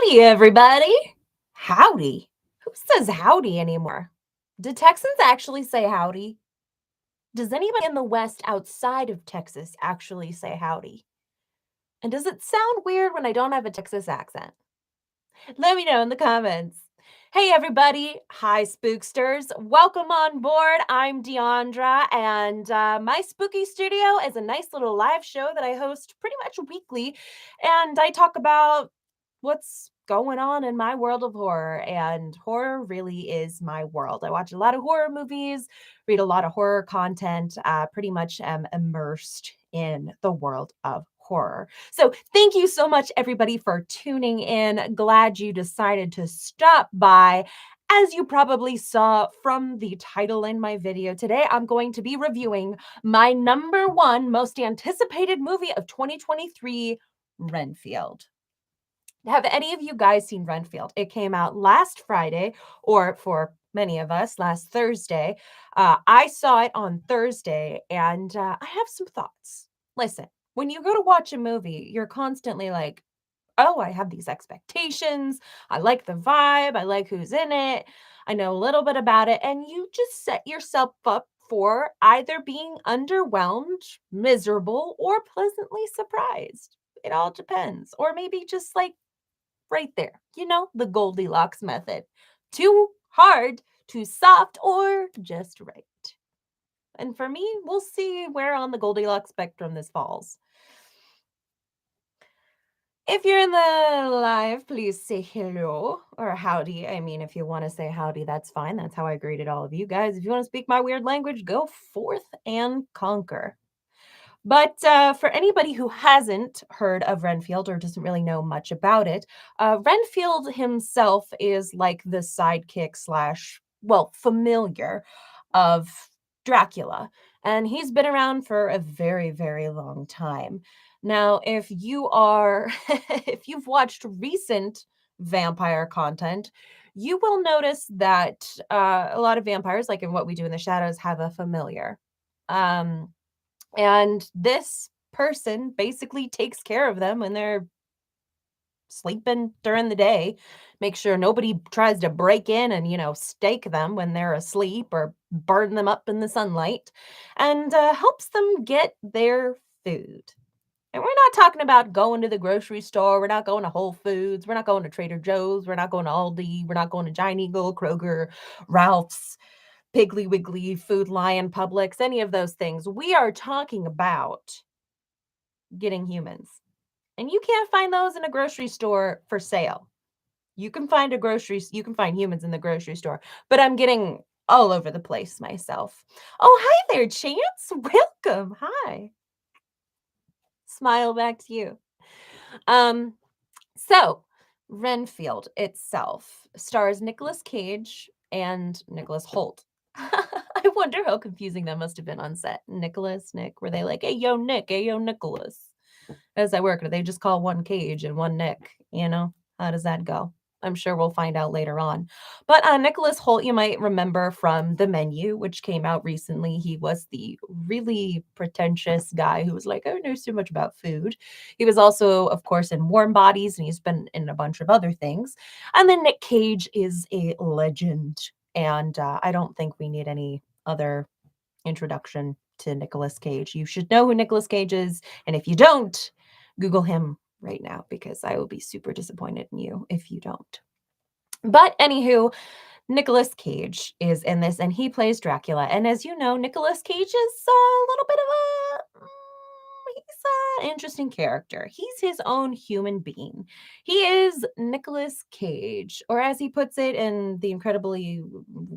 Hey, everybody. Howdy. Who says howdy anymore? Do Texans actually say howdy? Does anybody in the West outside of Texas actually say howdy? And does it sound weird when I don't have a Texas accent? Let me know in the comments. Hey, everybody. Hi, spooksters. Welcome on board. I'm Deandra, and my spooky studio is a nice little live show that I host pretty much weekly. And I talk about what's going on in my world of horror, and horror really is my world. I watch a lot of horror movies, read a lot of horror content, pretty much am immersed in the world of horror. So thank you so much, everybody, for tuning in. Glad you decided to stop by. As you probably saw from the title in my video today, I'm going to be reviewing my number one most anticipated movie of 2023, Renfield. Have any of you guys seen Renfield? It came out last Friday, or for many of us, last Thursday. I saw it on Thursday, and I have some thoughts. Listen, when you go to watch a movie, you're constantly like, oh, I have these expectations. I like the vibe. I like who's in it. I know a little bit about it. And you just set yourself up for either being underwhelmed, miserable, or pleasantly surprised. It all depends. Or maybe just like right there. The Goldilocks method. Too hard, too soft, or just right. And for me, we'll see where on the Goldilocks spectrum this falls. If you're in the live, please say hello or howdy. I mean, if you want to say howdy, that's fine. That's how I greeted all of you guys. If you want to speak my weird language, go forth and conquer. But for anybody who hasn't heard of Renfield or doesn't really know much about it, Renfield himself is like the sidekick slash, well, familiar of Dracula. And he's been around for a very, very long time. Now, if you are, if you've watched recent vampire content, you will notice that a lot of vampires, like in What We Do in the Shadows, have a familiar. Um, and this person basically takes care of them when they're sleeping during the day, make sure nobody tries to break in and, stake them when they're asleep or burn them up in the sunlight, and helps them get their food. And we're not talking about going to the grocery store. We're not going to Whole Foods. We're not going to Trader Joe's. We're not going to Aldi. We're not going to Giant Eagle, Kroger, Ralph's, Piggly Wiggly, Food Lion, Publix, any of those things. We are talking about getting humans. And you can't find those in a grocery store for sale. You can find humans in the grocery store, but I'm getting all over the place myself. Oh, hi there, Chance. Welcome. Hi. Smile back to you. So Renfield itself stars Nicolas Cage and Nicholas Hoult. I wonder how confusing that must have been on set. Nicholas, Nick, were they like, hey, yo, Nick, hey, yo, Nicholas? How does that work? Do they just call one Cage and one Nick? How does that go? I'm sure we'll find out later on. But Nicholas Hoult, you might remember from The Menu, which came out recently. He was the really pretentious guy who was like, I don't know so much about food. He was also, of course, in Warm Bodies, and he's been in a bunch of other things. And then Nick Cage is a legend. And I don't think we need any other introduction to Nicolas Cage. You should know who Nicolas Cage is. And if you don't, Google him right now, because I will be super disappointed in you if you don't. But anywho, Nicolas Cage is in this, and he plays Dracula. And as you know, Nicolas Cage is a little bit of he's an interesting character. He's his own human being. He is Nicolas Cage, or as he puts it in The Incredibly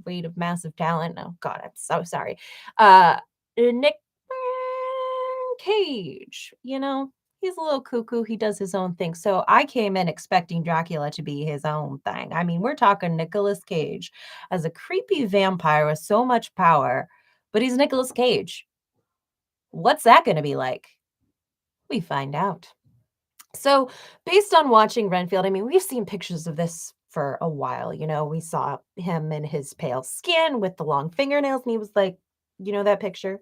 Weight of Massive Talent. Oh God, I'm so sorry. Nick Cage, he's a little cuckoo. He does his own thing. So I came in expecting Dracula to be his own thing. I mean, we're talking Nicolas Cage as a creepy vampire with so much power, but he's Nicolas Cage. What's that going to be like? We find out. So, based on watching Renfield, I mean, we've seen pictures of this for a while. We saw him in his pale skin with the long fingernails, and he was like, that picture?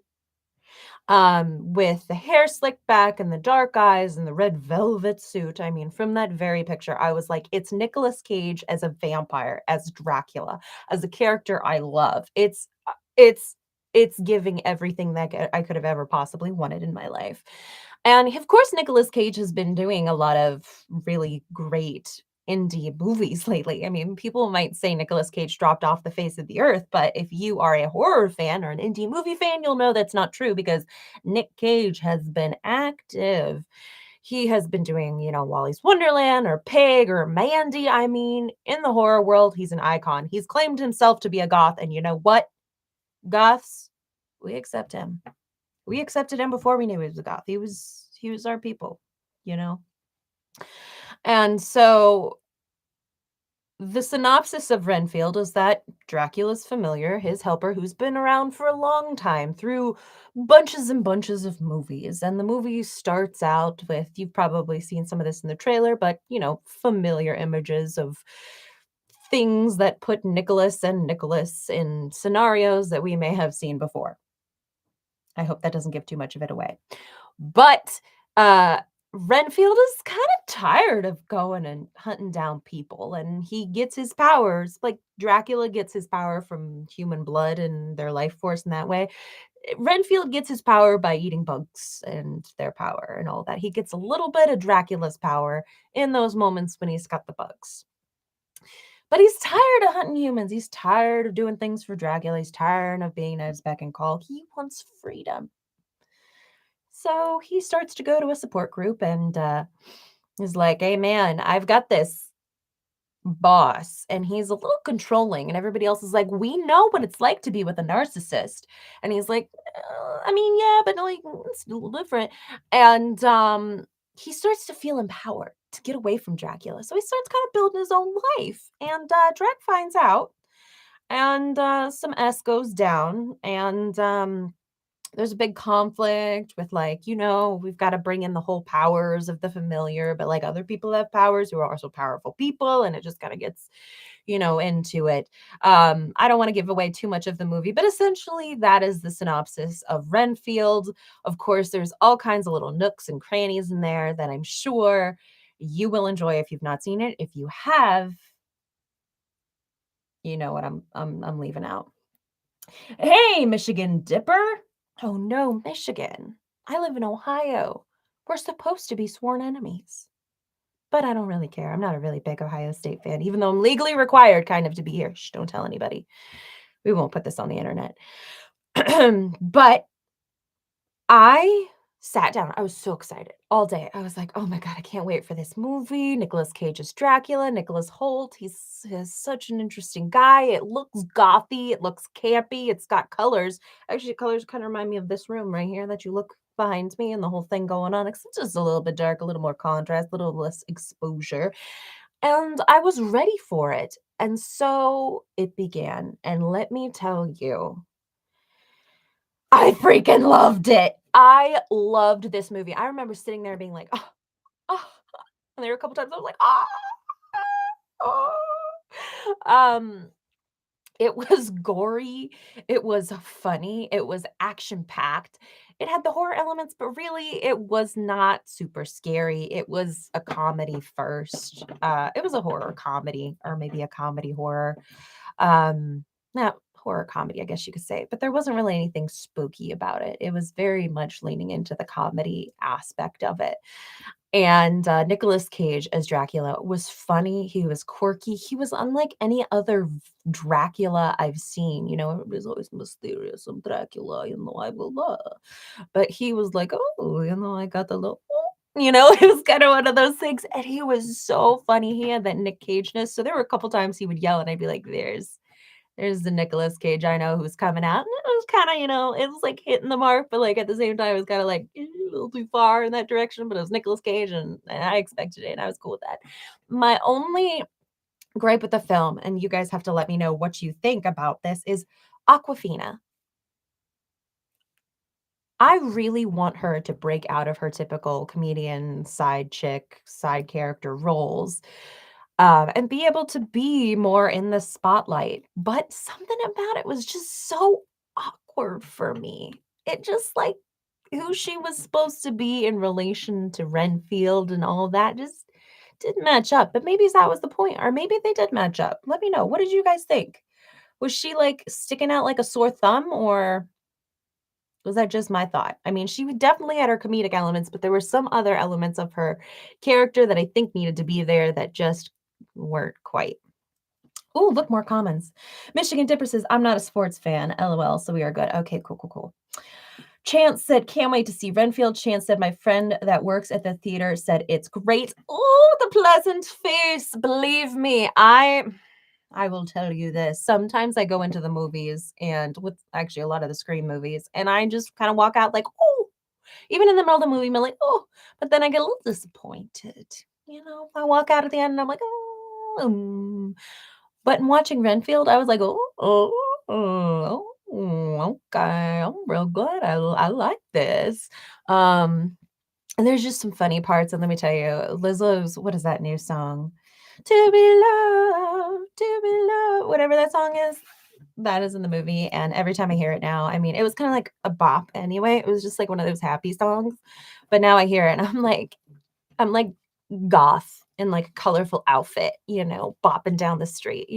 with the hair slicked back and the dark eyes and the red velvet suit. I mean, from that very picture, I was like, it's Nicolas Cage as a vampire, as Dracula, as a character I love. It's giving everything that I could have ever possibly wanted in my life. And of course, Nicolas Cage has been doing a lot of really great indie movies lately. I mean, people might say Nicolas Cage dropped off the face of the earth, but if you are a horror fan or an indie movie fan, you'll know that's not true because Nick Cage has been active. He has been doing, Wally's Wonderland or Pig or Mandy. I mean, in the horror world, he's an icon. He's claimed himself to be a goth, and you know what? Goths, we accept him. We accepted him before we knew he was a goth. He was our people, you know. And so the synopsis of Renfield is that Dracula's familiar, his helper, who's been around for a long time through bunches and bunches of movies. And the movie starts out with, you've probably seen some of this in the trailer, but, familiar images of things that put Nicholas and Nicholas in scenarios that we may have seen before. I hope that doesn't give too much of it away. But uh Renfield is kind of tired of going and hunting down people, and he gets his powers like Dracula gets his power from human blood and their life force in that way. Renfield gets his power by eating bugs and their power and all that. He gets a little bit of Dracula's power in those moments when he's got the bugs. But he's tired of hunting humans. He's tired of doing things for Dracula. He's tired of being at his beck and call. He wants freedom. So he starts to go to a support group and is like, hey, man, I've got this boss. And he's a little controlling. And everybody else is like, we know what it's like to be with a narcissist. And he's like, I mean, yeah, but like, it's a little different. And he starts to feel empowered to get away from Dracula. So he starts kind of building his own life. And Drac finds out. And some S goes down. And there's a big conflict with like, we've got to bring in the whole powers of the familiar, but like other people have powers who are also powerful people, and it just kind of gets, into it. I don't want to give away too much of the movie, but essentially that is the synopsis of Renfield. Of course, there's all kinds of little nooks and crannies in there that I'm sure you will enjoy if you've not seen it. If you have, you know what I'm leaving out. Hey, Michigan Dipper. Oh no, Michigan. I live in Ohio. We're supposed to be sworn enemies. But I don't really care. I'm not a really big Ohio State fan, even though I'm legally required kind of to be here. Shh, don't tell anybody. We won't put this on the internet. But I sat down. I was so excited all day. I was like, oh my God, I can't wait for this movie. Nicolas Cage is Dracula. Nicholas Holt. He's such an interesting guy. It looks gothy. It looks campy. It's got colors. Actually, colors kind of remind me of this room right here that you look behind me and the whole thing going on. It's just a little bit dark, a little more contrast, a little less exposure. And I was ready for it. And so it began. And let me tell you, I freaking loved it. I loved this movie. I remember sitting there being like, "Oh, oh," and there were a couple times I was like, "Ah, oh." Um, it was gory, it was funny, it was action-packed. It had the horror elements, but really it was not super scary. It was a comedy first. It was a horror comedy or maybe a comedy horror. Not horror comedy, I guess you could say, but there wasn't really anything spooky about it. It was very much leaning into the comedy aspect of it. And Nicolas Cage as Dracula was funny. He was quirky. He was unlike any other Dracula I've seen. Everybody's always mysterious. I'm Dracula, I blah, blah. But he was like, oh, I got the little, it was kind of one of those things. And he was so funny. He had that Nick Cage-ness. So there were a couple times he would yell, and I'd be like, there's the Nicolas Cage I know who's coming out. And it was kind of, it was like hitting the mark, but like at the same time, it was kind of like a little too far in that direction. But it was Nicolas Cage, and I expected it, and I was cool with that. My only gripe with the film, and you guys have to let me know what you think about this, is Aquafina. I really want her to break out of her typical comedian side chick, side character roles, and be able to be more in the spotlight. But something about it was just so awkward for me. It just like who she was supposed to be in relation to Renfield and all of that just didn't match up, but maybe that was the point, or maybe they did match up. Let me know. What did you guys think? Was she, like, sticking out like a sore thumb, or was that just my thought? I mean, she definitely had her comedic elements, but there were some other elements of her character that I think needed to be there that just weren't quite. Oh, look, more comments. Michigan Dipper says, "I'm not a sports fan, LOL, so we are good." Okay, cool, cool, cool. Chance said, "Can't wait to see Renfield." Chance said, "My friend that works at the theater said it's great." Oh, the pleasant face. Believe me, I will tell you this. Sometimes I go into the movies and with actually a lot of the Scream movies, and I just kind of walk out like, oh, even in the middle of the movie, I'm like, oh, but then I get a little disappointed. I walk out at the end and I'm like, oh, but in watching Renfield, I was like, okay, I'm real good. I like this. Um, and there's just some funny parts, and let me tell you, Lizzo's what is that new song? To be loved, whatever that song is, that is in the movie, and every time I hear it now, I mean, it was kinda like a bop anyway, it was just like one of those happy songs, but now I hear it and I'm like goth in like a colorful outfit, bopping down the street,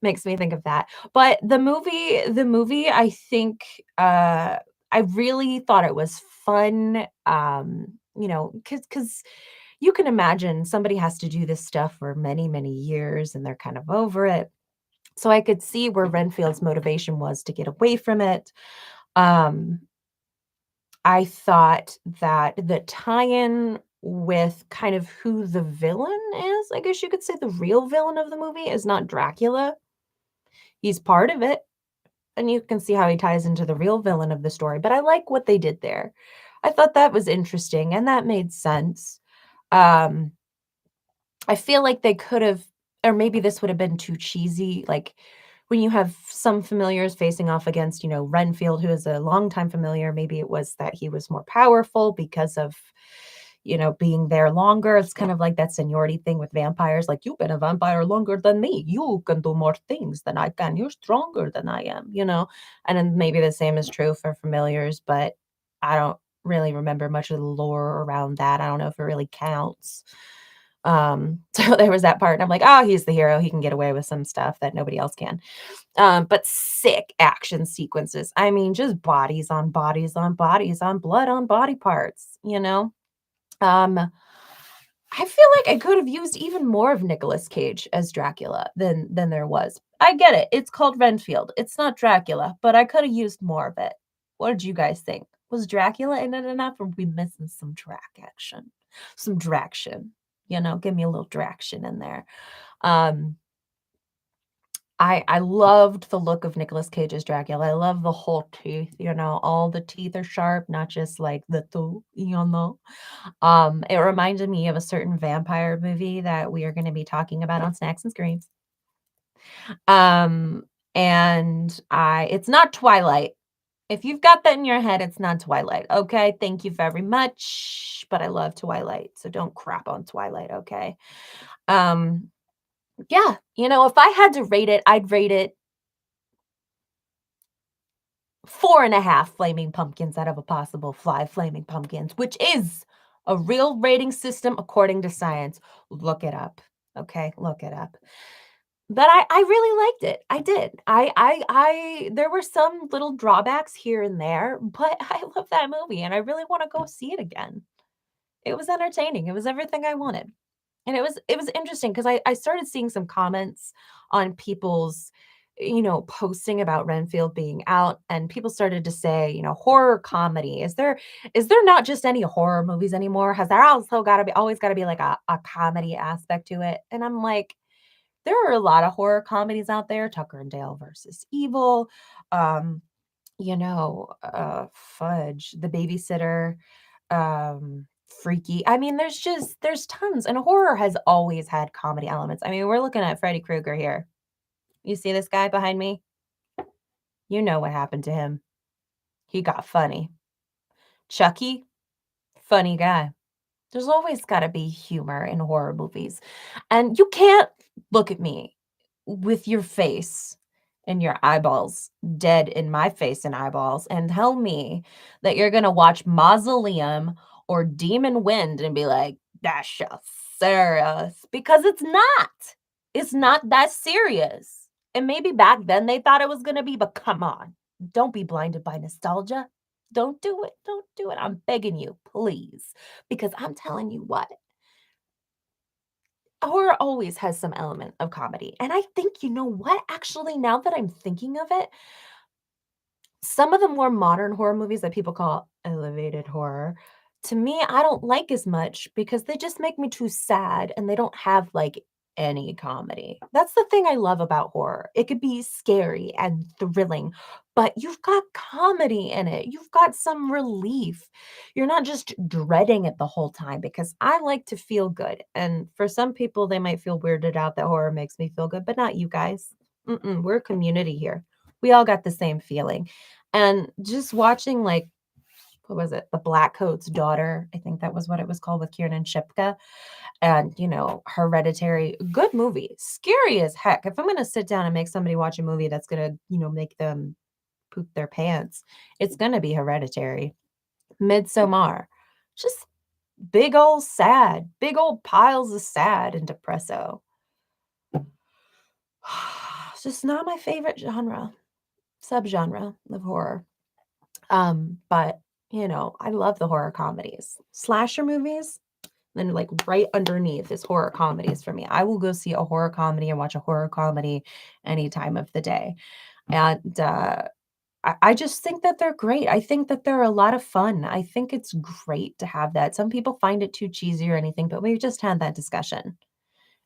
makes me think of that. But the movie, I think, I really thought it was fun, because you can imagine somebody has to do this stuff for many, many years, and they're kind of over it. So I could see where Renfield's motivation was to get away from it. Um, I thought that the tie-in with kind of who the villain is, I guess you could say the real villain of the movie is not Dracula. He's part of it, and you can see how he ties into the real villain of the story, but I like what they did there. I thought that was interesting, and that made sense. Um, I feel like they could have, or maybe this would have been too cheesy, like, when you have some familiars facing off against, Renfield, who is a longtime familiar, maybe it was that he was more powerful because of, being there longer. It's kind of like that seniority thing with vampires, like, "You've been a vampire longer than me. You can do more things than I can. You're stronger than I am," you know? And then maybe the same is true for familiars, but I don't really remember much of the lore around that. I don't know if it really counts. So there was that part, and I'm like, "Oh, he's the hero. He can get away with some stuff that nobody else can." But sick action sequences. I mean, just bodies on bodies on bodies on blood on body parts, you know? Um, I feel like I could have used even more of Nicolas Cage as Dracula than there was. I get it. It's called Renfield. It's not Dracula, but I could have used more of it. What did you guys think? Was Dracula in it enough, or were we missing some Drac action? Some Draction. Give me a little Draction in there. Um, I loved the look of Nicolas Cage's Dracula. I love the whole teeth, all the teeth are sharp, not just like the two, It reminded me of a certain vampire movie that we are gonna be talking about on Snacks and Screams. Um, and I it's not Twilight. If you've got that in your head, it's not Twilight, okay? Thank you very much, but I love Twilight, so don't crap on Twilight, okay? Um, yeah, if I had to rate it, I'd rate it 4.5 flaming pumpkins out of a possible 5 flaming pumpkins, which is a real rating system according to science. Look it up. Okay, look it up. But I really liked it. I did. I there were some little drawbacks here and there, but I love that movie and I really want to go see it again. It was entertaining. It was everything I wanted. And it was interesting because I started seeing some comments on people's, posting about Renfield being out, and people started to say, horror comedy. Is there not just any horror movies anymore? Has there also gotta be always gotta be like a comedy aspect to it? And I'm like, there are a lot of horror comedies out there, Tucker and Dale versus Evil, um, Fudge, The Babysitter, Freaky. I mean, there's tons, and horror has always had comedy elements. I mean, we're looking at Freddy Krueger here. You see this guy behind me? You know what happened to him. He got funny. Chucky, funny guy. There's always gotta be humor in horror movies, and you can't look at me with your face in your eyeballs, dead in my face and eyeballs, and tell me that you're gonna watch Mausoleum or Demon Wind and be like, "That's just serious," because it's not. It's not that serious. And maybe back then they thought it was gonna be, but come on. Don't be blinded by nostalgia. Don't do it. Don't do it. I'm begging you, please. Because I'm telling you what, horror always has some element of comedy. And I think, you know what? Actually, now that I'm thinking of it, some of the more modern horror movies that people call elevated horror, to me, I don't like as much because they just make me too sad and they don't have like any comedy. That's the thing I love about horror. It could be scary and thrilling, but you've got comedy in it. You've got some relief. You're not just dreading it the whole time because I like to feel good. And for some people, they might feel weirded out that horror makes me feel good, but not you guys. We're a community here. We all got the same feeling. And just watching, like, what was it? The Black Coat's Daughter, I think that was what it was called with Kiernan Shipka, and, Hereditary, good movie, scary as heck. If I'm gonna sit down and make somebody watch a movie that's gonna, make them poop their pants, it's gonna be Hereditary. Midsommar, just big old sad, big old piles of sad and depresso. It's just not my favorite subgenre of horror. But, I love the horror comedies. Slasher movies, then, like, right underneath is horror comedies for me. I will go see a horror comedy and watch a horror comedy any time of the day. And, I just think that they're great. I think that they're a lot of fun. I think it's great to have that. Some people find it too cheesy or anything, but we've just had that discussion.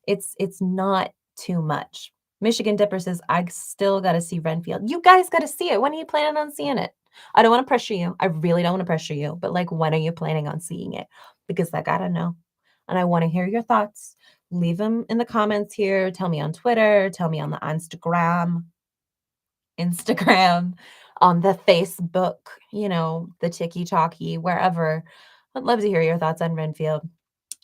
It's not too much. Michigan Dipper says, "I still gotta see Renfield." You guys gotta see it. When are you planning on seeing it? I don't wanna pressure you. I really don't wanna pressure you, but, like, when are you planning on seeing it? Because I gotta know, and I wanna hear your thoughts. Leave them in the comments here. Tell me on Twitter. Tell me on the Instagram, on the Facebook, the TikTok-y, wherever. I'd love to hear your thoughts on Renfield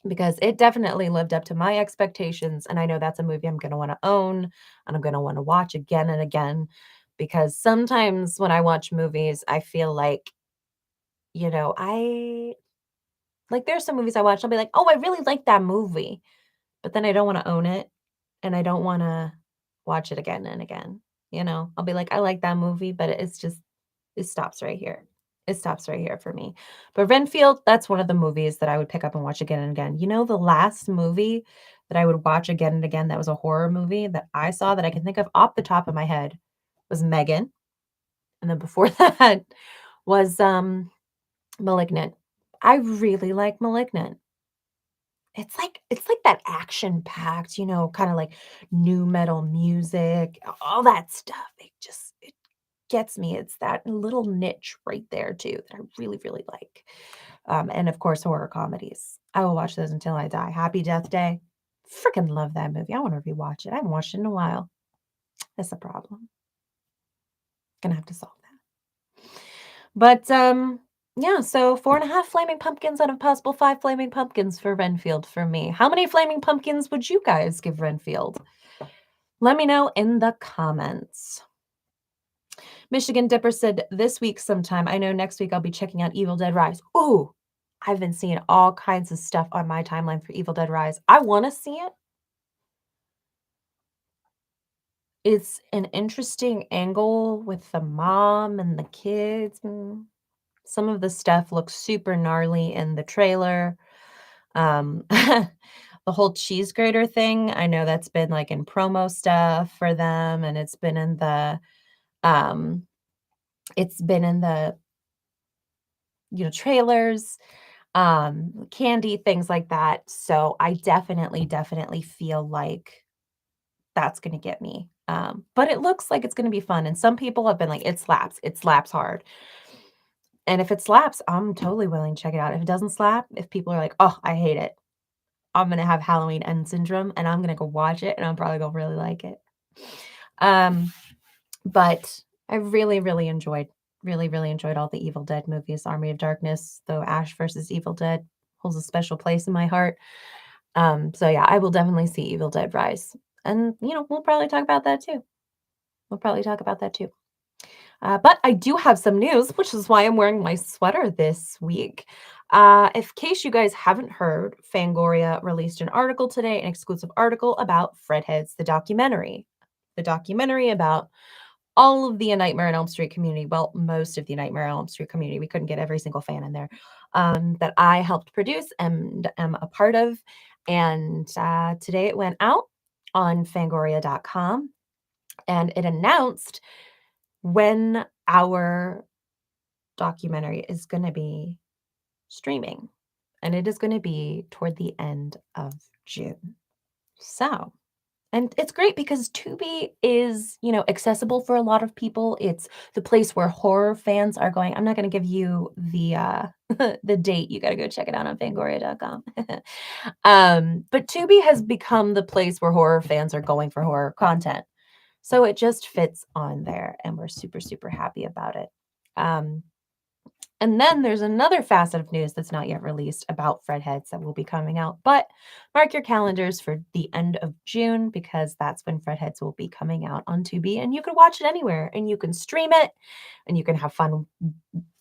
because it definitely lived up to my expectations, and I know that's a movie I'm gonna wanna own, and I'm gonna wanna watch again and again, because sometimes when I watch movies, I feel like, I like, there's some movies I watch, I'll be like, "Oh, I really like that movie," but then I don't wanna own it, and I don't wanna watch it again and again, I'll be like, "I like that movie," but it's just it stops right here. It stops right here for me. But Renfield, that's one of the movies that I would pick up and watch again and again. The last movie that I would watch again and again that was a horror movie that I saw that I can think of off the top of my head was Megan, and then before that was, Malignant. I really like Malignant. It's like that action-packed, kinda like new metal music, all that stuff. It gets me. It's that little niche right there too that I really, really like. And of course, horror comedies. I will watch those until I die. Happy Death Day. Freaking love that movie. I want to rewatch it. I haven't watched it in a while. That's a problem. Gonna have to solve that. But yeah, so 4.5 flaming pumpkins out of possible 5 flaming pumpkins for Renfield for me. How many flaming pumpkins would you guys give Renfield? Let me know in the comments. Michigan Dipper said this week sometime. I know next week I'll be checking out Evil Dead Rise. Ooh, I've been seeing all kinds of stuff on my timeline for Evil Dead Rise. I want to see it. It's an interesting angle with the mom and the kids. Some of the stuff looks super gnarly in the trailer. The whole cheese grater thing, I know that's been like in promo stuff for them, and um, it's been in the trailers, candy, things like that. So I definitely, definitely feel like that's gonna get me. But it looks like it's gonna be fun. And some people have been like, it slaps hard. And if it slaps, I'm totally willing to check it out. If it doesn't slap, if people are like, oh, I hate it, I'm gonna have Halloween end syndrome and I'm gonna go watch it and I'm probably gonna really like it. Um, but I really, really enjoyed all the Evil Dead movies. Army of Darkness, though Ash versus Evil Dead holds a special place in my heart. So yeah, I will definitely see Evil Dead Rise. And we'll probably talk about that too. We'll probably talk about that too. But I do have some news, which is why I'm wearing my sweater this week. In case you guys haven't heard, Fangoria released an article today, an exclusive article about Fredheads, the documentary. The documentary about all of the Nightmare on Elm Street community, well, most of the Nightmare on Elm Street community. We couldn't get every single fan in there, that I helped produce and am a part of. And today it went out on fangoria.com and it announced when our documentary is going to be streaming. And it is going to be toward the end of June. So, and it's great because Tubi is, accessible for a lot of people. It's the place where horror fans are going. I'm not going to give you the the date. You got to go check it out on fangoria.com. But Tubi has become the place where horror fans are going for horror content. So it just fits on there, and we're super, super happy about it. And then there's another facet of news that's not yet released about Fredheads that will be coming out, but mark your calendars for the end of June because that's when Fredheads will be coming out on Tubi, and you can watch it anywhere, and you can stream it, and you can have fun,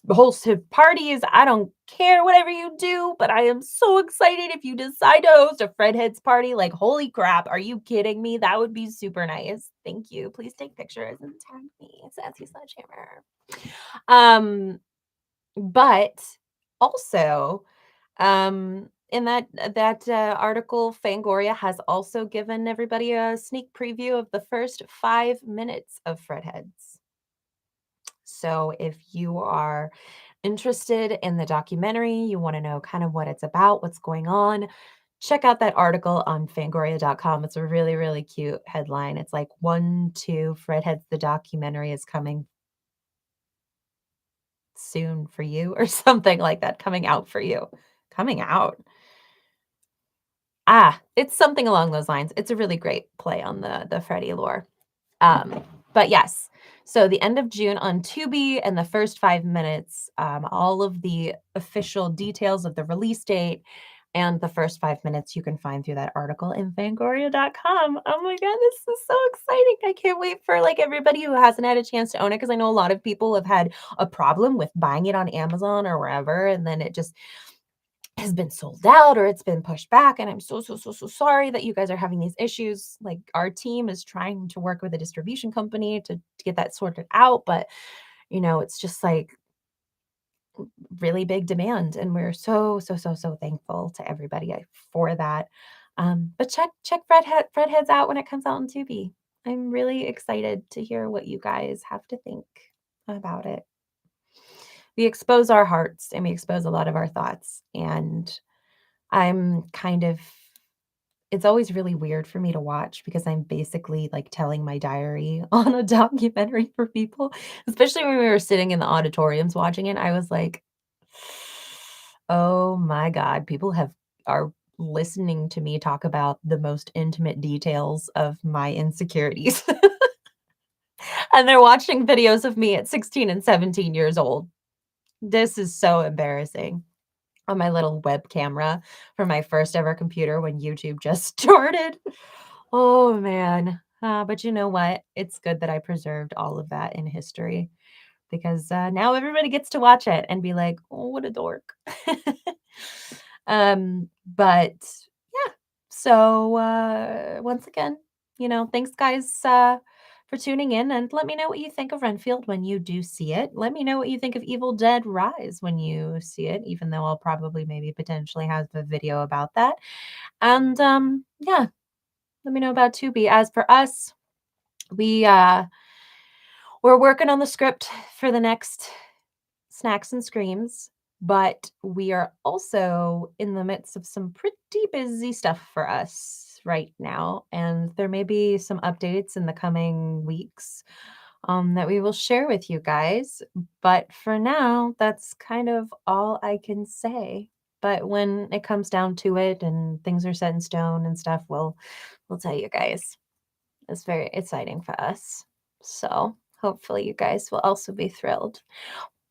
host parties. I don't care whatever you do, but I am so excited if you decide to host a Fredheads party. Like, holy crap, are you kidding me? That would be super nice. Thank you. Please take pictures and tag me, Sassy Sledgehammer. But also, in that article, Fangoria has also given everybody a sneak preview of the first 5 minutes of Fredheads. So if you are interested in the documentary, you want to know kind of what it's about, what's going on, check out that article on fangoria.com. It's a really, really cute headline. It's like 1, 2, Fredheads the documentary is coming soon for you or something like that, coming out for you. Coming out. It's something along those lines. It's a really great play on the Freddy lore. But yes, so the end of June on Tubi and the first 5 minutes, all of the official details of the release date and the first 5 minutes you can find through that article in fangoria.com. Oh my god, this is so exciting. I can't wait for like everybody who hasn't had a chance to own it, because I know a lot of people have had a problem with buying it on Amazon or wherever, and then it just has been sold out or it's been pushed back. And I'm so, so, so, so sorry that you guys are having these issues. Like, our team is trying to work with a distribution company to get that sorted out. But, it's just like really big demand. And we're so, so, so, so thankful to everybody for that. But check Fredheads out when it comes out on Tubi. I'm really excited to hear what you guys have to think about it. We expose our hearts and we expose a lot of our thoughts. And I'm kind of it's always really weird for me to watch because I'm basically like telling my diary on a documentary for people, especially when we were sitting in the auditoriums watching it. I was like, oh my God, people are listening to me talk about the most intimate details of my insecurities. And they're watching videos of me at 16 and 17 years old. This is so embarrassing. On my little web camera for my first ever computer when YouTube just started. Oh man. But you know what? It's good that I preserved all of that in history because now everybody gets to watch it and be like, oh, what a dork. But yeah. So once again, thanks guys for tuning in, and let me know what you think of Renfield when you do see it. Let me know what you think of Evil Dead Rise when you see it, even though I'll probably maybe potentially have a video about that. And yeah, let me know about Tubi. As for us, we're working on the script for the next Snacks and Screams, but we are also in the midst of some pretty busy stuff for us right now, and there may be some updates in the coming weeks that we will share with you guys. But for now, that's kind of all I can say. But when it comes down to it and things are set in stone and stuff, we'll tell you guys. It's very exciting for us. So hopefully you guys will also be thrilled.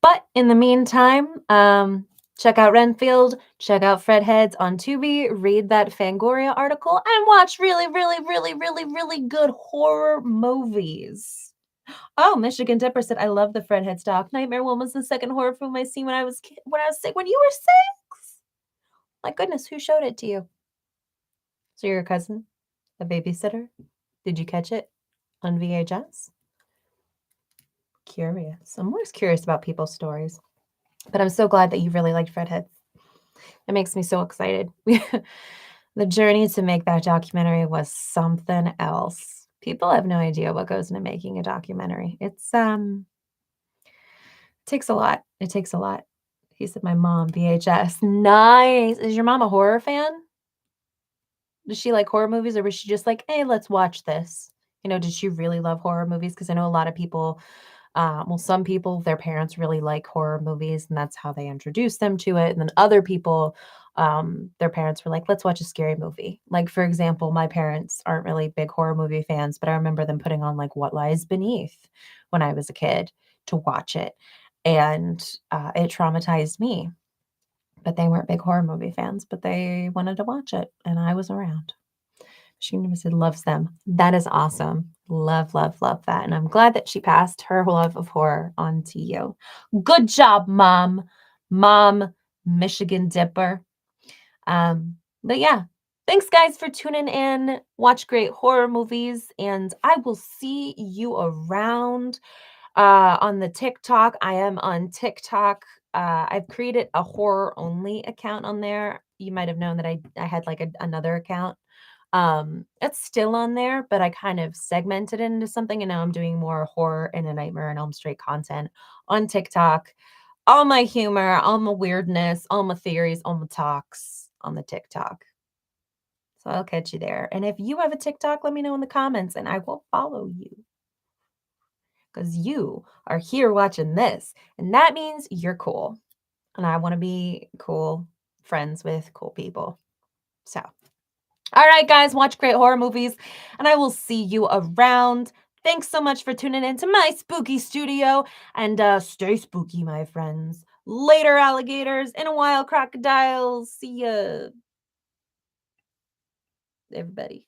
But in the meantime, check out Renfield, check out Fredheads on Tubi, read that Fangoria article, and watch really, really, really, really, really good horror movies. Oh, Michigan Dipper said, "I love the Fred Head stock. Nightmare One was the second horror film I seen when I was sick. When you were 6? My goodness, who showed it to you? So your cousin? A babysitter? Did you catch it on VHS? Curious. I'm always curious about people's stories, but I'm so glad that you really liked Fred Head. It makes me so excited. The journey to make that documentary was something else. People have no idea what goes into making a documentary. Takes a lot. It takes a lot. He said, "My mom, VHS." Nice. Is your mom a horror fan? Does she like horror movies, or was she just like, "Hey, let's watch this?" Did she really love horror movies? Because I know a lot of people, well, some people, their parents really like horror movies, and that's how they introduce them to it. And then other people, their parents were like, "Let's watch a scary movie." Like, for example, my parents aren't really big horror movie fans, but I remember them putting on like What Lies Beneath when I was a kid to watch it. And it traumatized me. But they weren't big horror movie fans, but they wanted to watch it, and I was around. She said loves them. That is awesome. Love, love, love that, and I'm glad that she passed her love of horror on to you. Good job, mom. Mom, Michigan Dipper. But yeah, thanks, guys, for tuning in. Watch great horror movies, and I will see you around. On the TikTok, I am on TikTok. I've created a horror only account on there. You might have known that I had like another account. It's still on there, but I kind of segmented it into something, and now I'm doing more horror and a Nightmare on Elm Street content on TikTok. All my humor, all my weirdness, all my theories, all my talks on the TikTok. So I'll catch you there. And if you have a TikTok, let me know in the comments, and I will follow you because you are here watching this. And that means you're cool. And I want to be cool friends with cool people. So, all right, guys, watch great horror movies, and I will see you around. Thanks so much for tuning in to my spooky studio, and stay spooky, my friends. Later, alligators, and a while, crocodiles. See ya, everybody.